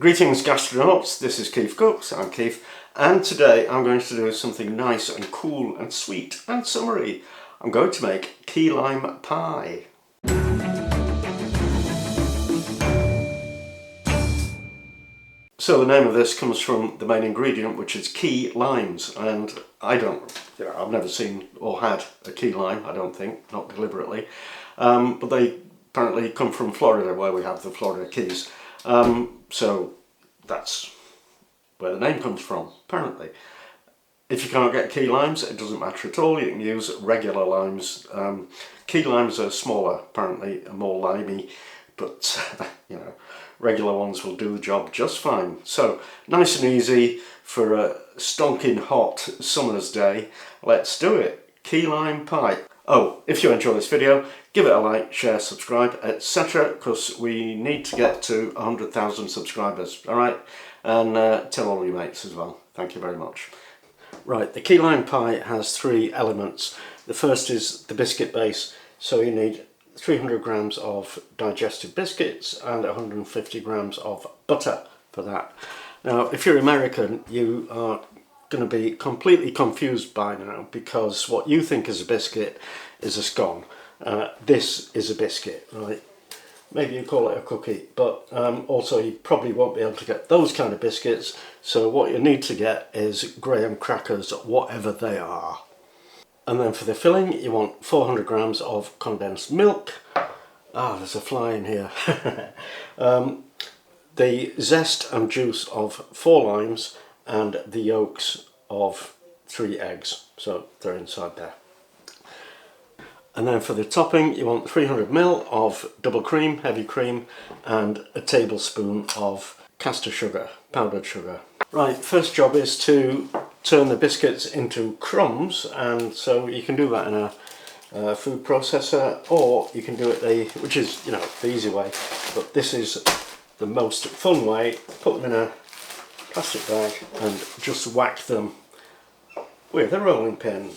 Greetings gastronauts, this is KeefCooks, I'm Keef, and today I'm going to do something nice and cool and sweet and summery. I'm going to make key lime pie. So the name of this comes from the main ingredient, which is key limes, and I've never seen or had a key lime, I don't think, not deliberately, but they apparently come from Florida, where we have the Florida Keys. So that's where the name comes from, apparently. If you can't get key limes, it doesn't matter at all. You can use regular limes. Key limes are smaller, apparently, and more limey, but regular ones will do the job just fine. So nice and easy for a stonking hot summer's day. Let's do it. Key lime pie. Oh, if you enjoy this video, give it a like, share, subscribe, etc. because we need to get to 100,000 subscribers, alright? And tell all your mates as well. Thank you very much. Right, the key lime pie has three elements. The first is the biscuit base, so you need 300 grams of digestive biscuits and 150 grams of butter for that. Now, if you're American, you are going to be completely confused by now, because what you think is a biscuit is a scone. This is a biscuit, right? Maybe you call it a cookie, but also you probably won't be able to get those kind of biscuits, so what you need to get is graham crackers, whatever they are. And then for the filling, you want 400 grams of condensed milk. There's a fly in here. The zest and juice of 4 limes, and the yolks of 3 eggs, so they're inside there. And then for the topping, you want 300 ml of double cream, heavy cream, and a tablespoon of caster sugar, powdered sugar. Right, first job is to turn the biscuits into crumbs, and so you can do that in a food processor, or you can do it which is, the easy way, but this is the most fun way. Put them in a plastic bag and just whack them with a rolling pin.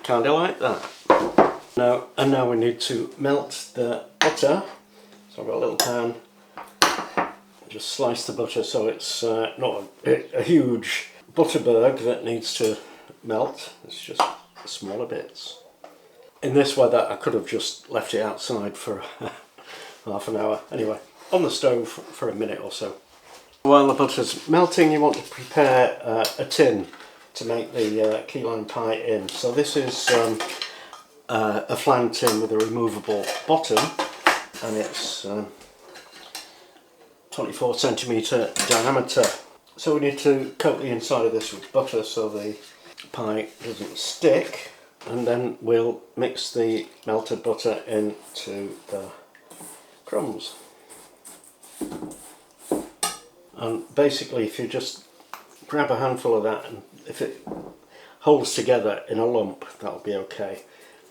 Kind of like that. Now we need to melt the butter. So I've got a little pan. Just slice the butter so it's not a huge butterberg that needs to melt. It's just smaller bits. In this weather I could have just left it outside for half an hour. Anyway, on the stove for a minute or so. While the butter's melting, you want to prepare a tin to make the key lime pie in. So this is a flan tin with a removable bottom, and it's 24 centimetre diameter. So we need to coat the inside of this with butter so the pie doesn't stick. And then we'll mix the melted butter into the crumbs. And basically, if you just grab a handful of that, and if it holds together in a lump, that'll be okay.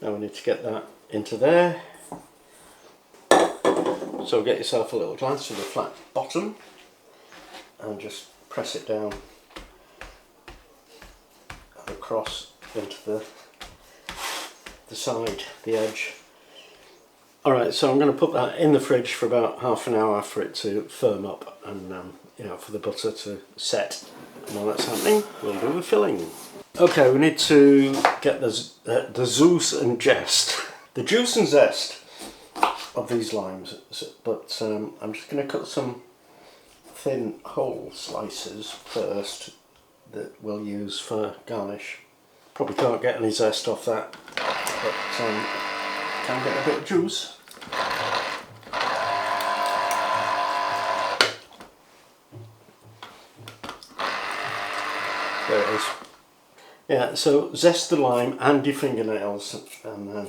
Now we need to get that into there. So get yourself a little glass with a flat bottom and just press it down and across into the side, the edge. Alright, so I'm going to put that in the fridge for about half an hour for it to firm up and for the butter to set. And while that's happening, we'll do the filling. Okay, we need to get the juice and zest. The juice and zest of these limes, but I'm just going to cut some thin whole slices first that we'll use for garnish. Probably can't get any zest off that, but can get a bit of juice. There it is. Yeah, so zest the lime and your fingernails, and then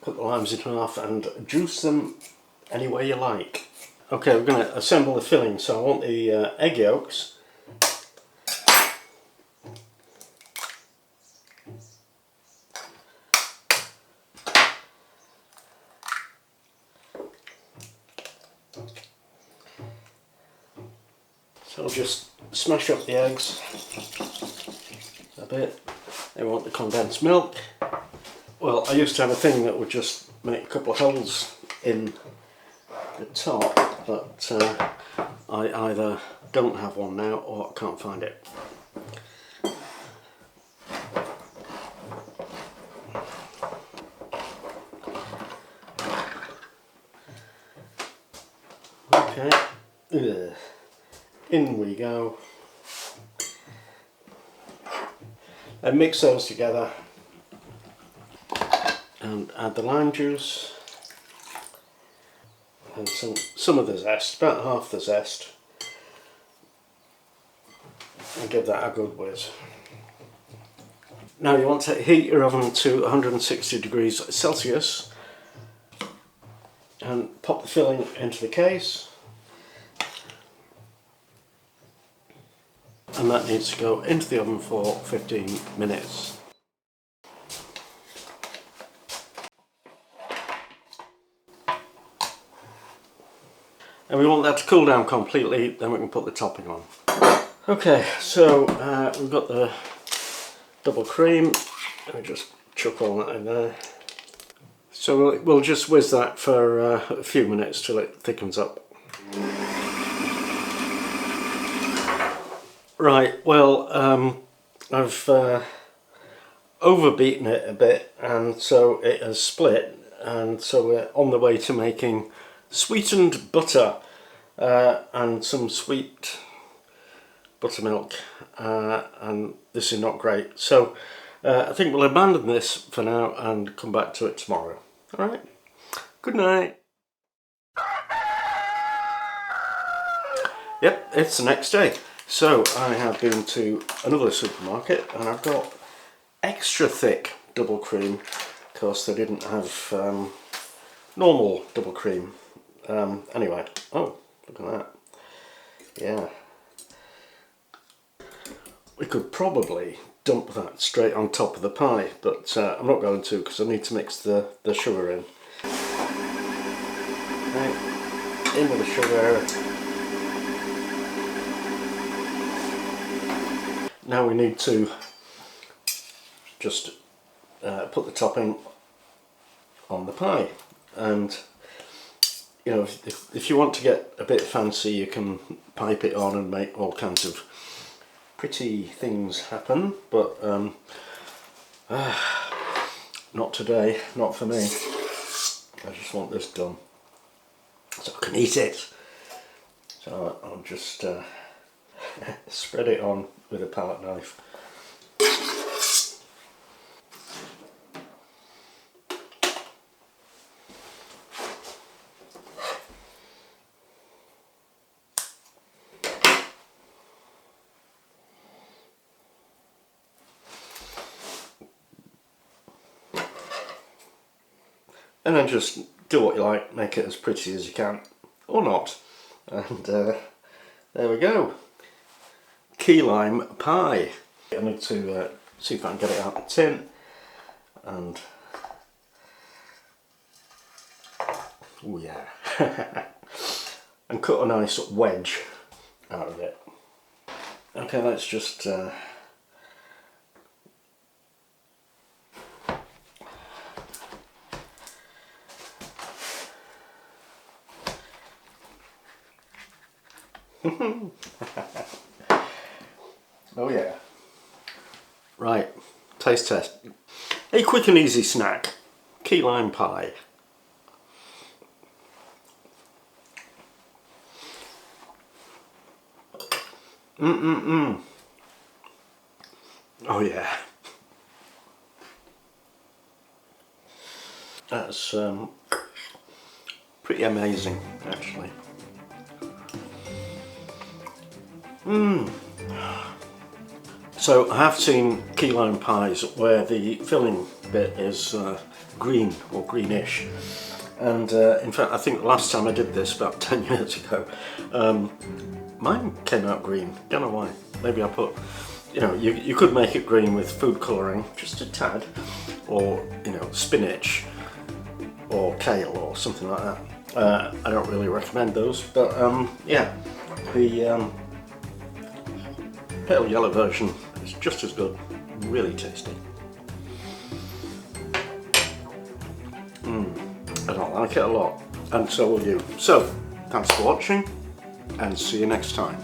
cut the limes in half and juice them any way you like. Okay, we're going to assemble the filling, so I want the egg yolks. So I'll just smash up the eggs a bit. Then we want the condensed milk. Well, I used to have a thing that would just make a couple of holes in the top, but I either don't have one now or I can't find it. Okay, in we go. And mix those together and add the lime juice and some of the zest, about half the zest, and give that a good whiz. Now you want to heat your oven to 160 degrees Celsius and pop the filling into the case, and that needs to go into the oven for 15 minutes. And we want that to cool down completely, then we can put the topping on. Okay, so we've got the double cream. Let me just chuck all that in there. So we'll just whiz that for a few minutes till it thickens up. Right, well, I've overbeaten it a bit, and so it has split, and so we're on the way to making sweetened butter and some sweet buttermilk, and this is not great. So I think we'll abandon this for now and come back to it tomorrow. Alright, good night. Yep, it's the next day. So I have been to another supermarket and I've got extra thick double cream because they didn't have normal double cream. Anyway, oh, look at that. Yeah. We could probably dump that straight on top of the pie, but I'm not going to because I need to mix the sugar in. Right, in with the sugar. Now we need to just put the topping on the pie, and you know, if you want to get a bit fancy, you can pipe it on and make all kinds of pretty things happen, but not today, not for me. I just want this done so I can eat it. So I'll just spread it on with a palette knife. And then just do what you like, make it as pretty as you can, or not. And there we go. Key lime pie. I need to see if I can get it out of the tin, and oh yeah, and cut a nice wedge out of it. Okay, let's just oh yeah. Right, taste test. A quick and easy snack. Key lime pie. Oh yeah. That's pretty amazing, actually. So I have seen key lime pies where the filling bit is green or greenish, and in fact I think the last time I did this about 10 years ago, mine came out green. Don't know why. Maybe I put, you know, you could make it green with food colouring, just a tad, or you know, spinach or kale or something like that. I don't really recommend those, but yeah, the pale yellow version is just as good, really tasty. and I like it a lot, and so will you. So, thanks for watching, and see you next time.